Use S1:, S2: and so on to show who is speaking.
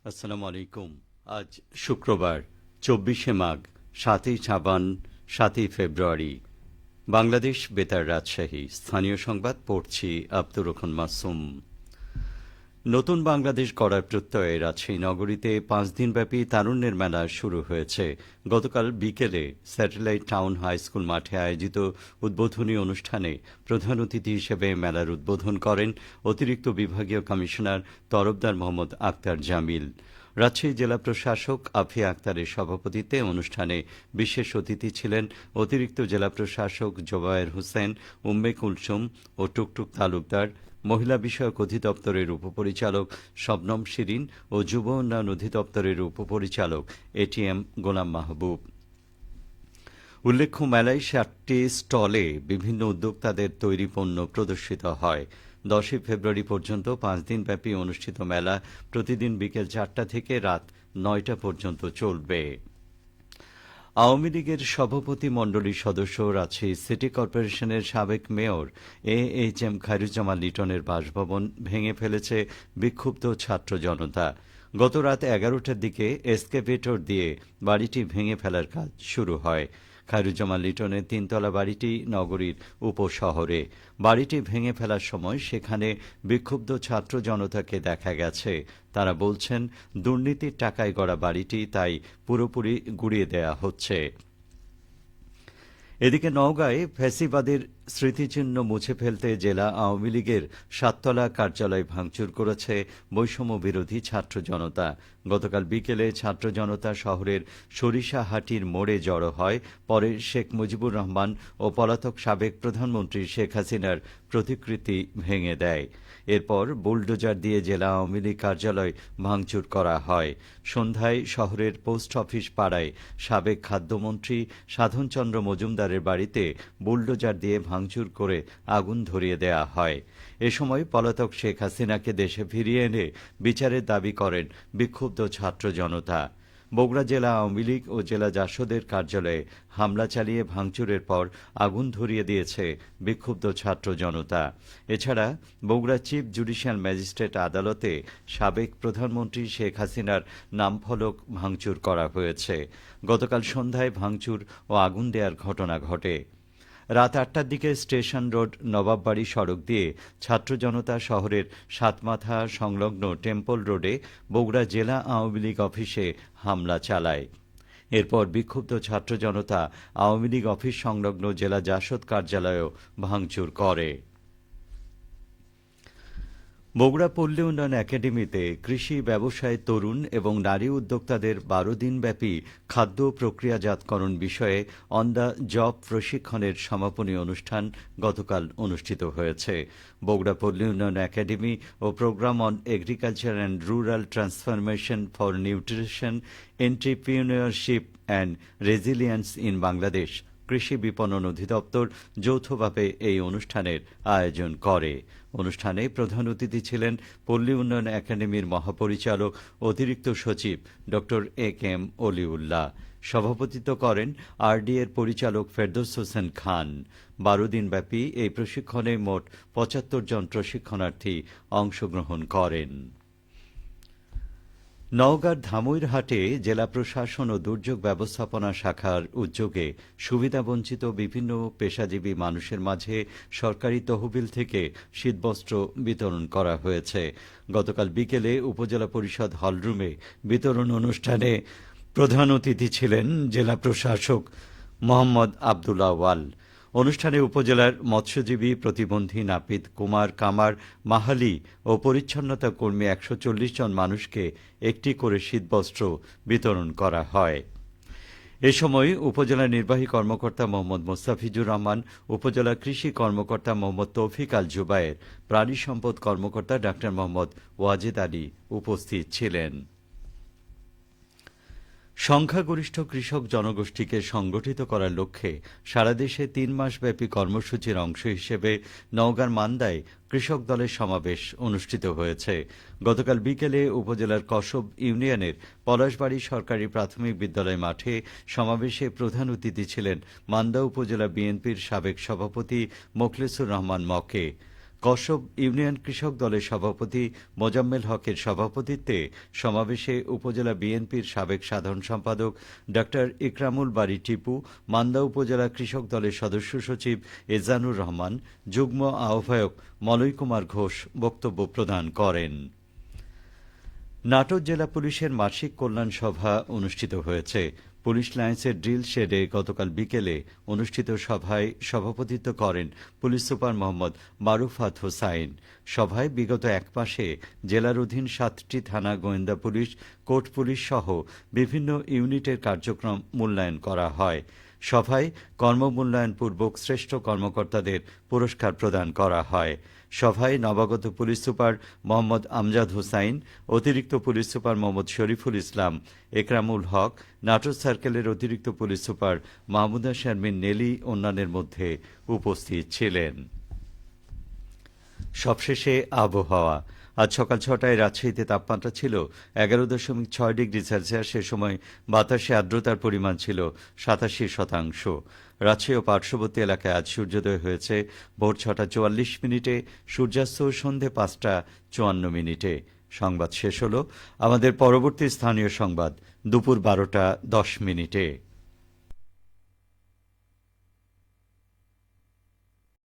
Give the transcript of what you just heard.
S1: আসসালামু আলাইকুম। আজ শুক্রবার ২৪শে মাঘ, ৭ই শ্রাবণ, ৭ই ফেব্রুয়ারি। বাংলাদেশ বেতার রাজশাহী। স্থানীয় সংবাদ পড়ছি আব্দুর রহমান মাসুম। নতুন বাংলাদেশ গড়ার প্রত্যয়ে রাজশাহী নগরীতে ৫ দিনব্যাপী তারুণ্যের মেলা শুরু হয়েছে। গতকাল বিকেলে স্যাটেলাইট টাউন হাই স্কুল মাঠে আয়োজিত উদ্বোধনী অনুষ্ঠানে প্রধান অতিথি হিসেবে মেলার উদ্বোধন করেন অতিরিক্ত বিভাগীয় কমিশনার তরফদার মোহাম্মদ আক্তার জামিল। রাজশাহী জেলা প্রশাসক আফিয়া আক্তারের সভাপতিত্বে অনুষ্ঠানে বিশেষ অতিথি ছিলেন অতিরিক্ত জেলা প্রশাসক জোবায়ের হোসেন, উম্মে কুলসুম ও টুকটুক তালুকদার, মহিলা বিষয়ক অধিদপ্তরের উপপরিচালক শবনম শিরিন ও যুব উন্নয়ন অধিদপ্তরের উপপরিচালক এটিএম গোলাম মাহবুব। উল্লেখ্য, মেলায় ৬০টি স্টলে বিভিন্ন উদ্যোক্তাদের তৈরি পণ্য প্রদর্শিত হয়। ১০ই ফেব্রুয়ারি পর্যন্ত ৫ দিনব্যাপী অনুষ্ঠিত মেলা প্রতিদিন বিকেল ৪টা থেকে রাত ৯টা পর্যন্ত চলবে। আওয়ামী লীগের সভাপতি মণ্ডলীর সদস্য রাজশাহী সিটি কর্পোরেশনের সাবেক মেয়র এএইচএম খায়রুজ্জামান লিটনের বাসভবন ভেঙে ফেলেছে বিক্ষুব্ধ ছাত্র জনতা। গত রাত ১১টার দিকে এসকেভেটর দিয়ে বাড়িটি ভেঙে ফেলার কাজ শুরু হয়। খায়রুজ্জামান লিটনের তিনতলা বাড়িটি নগরীর উপশহরে। বাড়িটি ভেঙে ফেলার সময় সেখানে বিক্ষুব্ধ ছাত্র জনতাকে দেখা গেছে। তারা বলছেন, দুর্নীতির টাকায় গড়া বাড়িটি তাই পুরোপুরি গুড়িয়ে দেয়া হচ্ছে। এদিকে নওগাঁয় ফ্যাসিবাদের স্মৃতিচিহ্ন মুছে ফেলতে জেলা আওয়ামী লীগের ৭তলা কার্যালয় ভাঙচুর করেছে বৈষম্য বিরোধী ছাত্র জনতা। গতকাল বিকেলে ছাত্র জনতা শহরের সরিষাহাটির মোড়ে জড়ো হয়। পরে শেখ মুজিবুর রহমান ও পলাতক সাবেক প্রধানমন্ত্রী শেখ হাসিনার প্রতিকৃতি ভেঙে দেয়। এরপর বুলডোজার দিয়ে জেলা আওয়ামী লীগ কার্যালয় ভাঙচুর করা হয়। সন্ধ্যায় শহরের পোস্ট অফিস পাড়ায় সাবেক খাদ্যমন্ত্রী সাধনচন্দ্র মজুমদারের বাড়িতে বুলডোজার দিয়ে ভাঙচুর করে আগুন ধরিয়ে দেয়া হয়। এ সময় পলাতক শেখ হাসিনাকে দেশে ফিরিয়ে এনে বিচারের দাবি করেন বিক্ষুব্ধ ছাত্র জনতা। বগুড়া জেলা আওয়ামী লীগ ও জেলা জাসদের কার্যালয়ে হামলা চালিয়ে ভাঙচুরের পর আগুন ধরিয়ে দিয়েছে বিক্ষুব্ধ ছাত্র জনতা। এছাড়া বগুড়া চিফ জুডিশিয়াল ম্যাজিস্ট্রেট আদালতে সাবেক প্রধানমন্ত্রী শেখ হাসিনার নামফলক ভাঙচুর করা হয়েছে। গতকাল সন্ধ্যায় ভাঙচুর ও আগুন দেওয়ার ঘটনা ঘটে। রাত ৮টার দিকে স্টেশন রোড নবাববাড়ি সড়ক দিয়ে ছাত্র জনতা শহরের সাতমাথা সংলগ্ন টেম্পল রোডে বগুড়া জেলা আওয়ামী লীগ অফিসে হামলা চালায়। এরপর বিক্ষুব্ধ ছাত্র জনতা আওয়ামী লীগ অফিস সংলগ্ন জেলা জাসদ কার্যালয়েও ভাঙচুর করে। বগুড়া পল্লী উন্নয়ন একাডেমিতে কৃষি ব্যবসায় তরুণ এবং নারী উদ্যোক্তাদের ১২ দিনব্যাপী খাদ্য প্রক্রিয়াজাতকরণ বিষয়ে অন দ্য জব প্রশিক্ষণের সমাপনী অনুষ্ঠান গতকাল অনুষ্ঠিত হয়েছে। বগুড়া পল্লী উন্নয়ন একাডেমি ও programme on agriculture and rural transformation for nutrition, entrepreneurship and resilience in Bangladesh কৃষি বিপণন অধিদপ্তর যৌথভাবে এই অনুষ্ঠানের আয়োজন করে। অনুষ্ঠানে প্রধান অতিথি ছিলেন পল্লী উন্নয়ন একাডেমির মহাপরিচালক অতিরিক্ত সচিব ড এ কে এম অলিউল্লাহ। সভাপতিত্ব করেন আরডিএর পরিচালক ফেরদৌস হোসেন খান। ১২ দিনব্যাপী এই প্রশিক্ষণে মোট ৭৫ জন প্রশিক্ষণার্থী অংশগ্রহণ করেন। নওগাঁর ধামইরহাটে জেলা প্রশাসন ও দুর্যোগ ব্যবস্থাপনা শাখার উদ্যোগে সুবিধাবঞ্চিত বিভিন্ন পেশাজীবী মানুষের মাঝে সরকারি তহবিল থেকে শীতবস্ত্র বিতরণ করা হয়েছে। গতকাল বিকেলে উপজেলা পরিষদ হলরুমে বিতরণ অনুষ্ঠানে প্রধান অতিথি ছিলেন জেলা প্রশাসক মোহাম্মদ আবদুল আউয়াল। অনুষ্ঠানে উপজেলার মৎস্যজীবী প্রতিবন্ধী নাপিত কুমার কামার মাহালি ও পরিচ্ছন্নতা কর্মী ১৪০ জন মানুষকে একটি করে শীতবস্ত্র বিতরণ করা হয়। এ সময় উপজেলা নির্বাহী কর্মকর্তা মোহাম্মদ মোস্তাফিজুর রহমান, উপজেলা কৃষি কর্মকর্তা মোহাম্মদ তৌফিক আল জুবায়ের, প্রাণী সম্পদ কর্মকর্তা ডা মোহাম্মদ ওয়াজেদ আলী উপস্থিত ছিলেন। সংখ্যাগরিষ্ঠ কৃষক জনগোষ্ঠীকে সংগঠিত করার লক্ষ্যে সারা দেশে ৩ মাসব্যাপী কর্মসূচির অংশ হিসেবে নওগাঁর মান্দায় কৃষক দলের সমাবেশ অনুষ্ঠিত হয়েছে। গতকাল বিকেলে উপজেলার কসব ইউনিয়নের পলাশবাড়ী সরকারি প্রাথমিক বিদ্যালয় মাঠে সমাবেশে প্রধান অতিথি ছিলেন মান্দা উপজেলা বিএনপির সাবেক সভাপতি মোখলেসুর রহমান মকে। কসব ইউনিয়ন কৃষক দলের সভাপতি মোজাম্মেল হকের সভাপতিত্বে সমাবেশে উপজেলা বিএনপির সাবেক সাধারণ সম্পাদক ডা ইকরামুল বারী টিপু, মান্দা উপজেলা কৃষক দলের সদস্য সচিব এজানুর রহমান, যুগ্ম আহ্বায়ক মলয় কুমার ঘোষ বক্তব্য প্রদান করেন। নাটোর জেলা পুলিশের মাসিক কল্যাণ সভা অনুষ্ঠিত হয়েছে। পুলিশ লাইন্সের ড্রিল শেডে গতকাল বিকেলে অনুষ্ঠিত সভায় সভাপতিত্ব করেন পুলিশ সুপার মোহাম্মদ মারুফাত হোসাইন। সভায় বিগত এক মাসে জেলার অধীন ৭টি থানা, গোয়েন্দা পুলিশ, কোর্ট পুলিশ সহ বিভিন্ন ইউনিটের কার্যক্রম মূল্যায়ন করা হয়। সভায় কর্মমূল্যায়ন পূর্বক শ্রেষ্ঠ কর্মকর্তাদের পুরস্কার প্রদান করা হয়। সভায় নবাগত পুলিশ সুপার মোহাম্মদ আমজাদ হোসাইন, অতিরিক্ত পুলিশ সুপার মোহাম্মদ শরীফুল ইসলাম, একরামুল হক, নাটোর সার্কেলের অতিরিক্ত পুলিশ সুপার মাহমুদা শারমিন নেলি অন্যান্যের মধ্যে উপস্থিত ছিলেন। সবশেষে আবহাওয়া। আজ সকাল ৬টায় রাজশাহীতে তাপমাত্রা ছিল ১১.৬ ডিগ্রি সেলসিয়াস। সে সময় বাতাসে আর্দ্রতার পরিমাণ ছিল ৮৭%। রাজশাহী ও পার্শ্ববর্তী এলাকায় আজ সূর্যোদয় হয়েছে ভোর ৬টা ৪৪ মিনিটে, সূর্যাস্ত সন্ধে ৫টা ৫৪ মিনিটে। সংবাদ শেষ হল। আমাদের পরবর্তী স্থানীয় সংবাদ দুপুর ১২টা ১০ মিনিটে।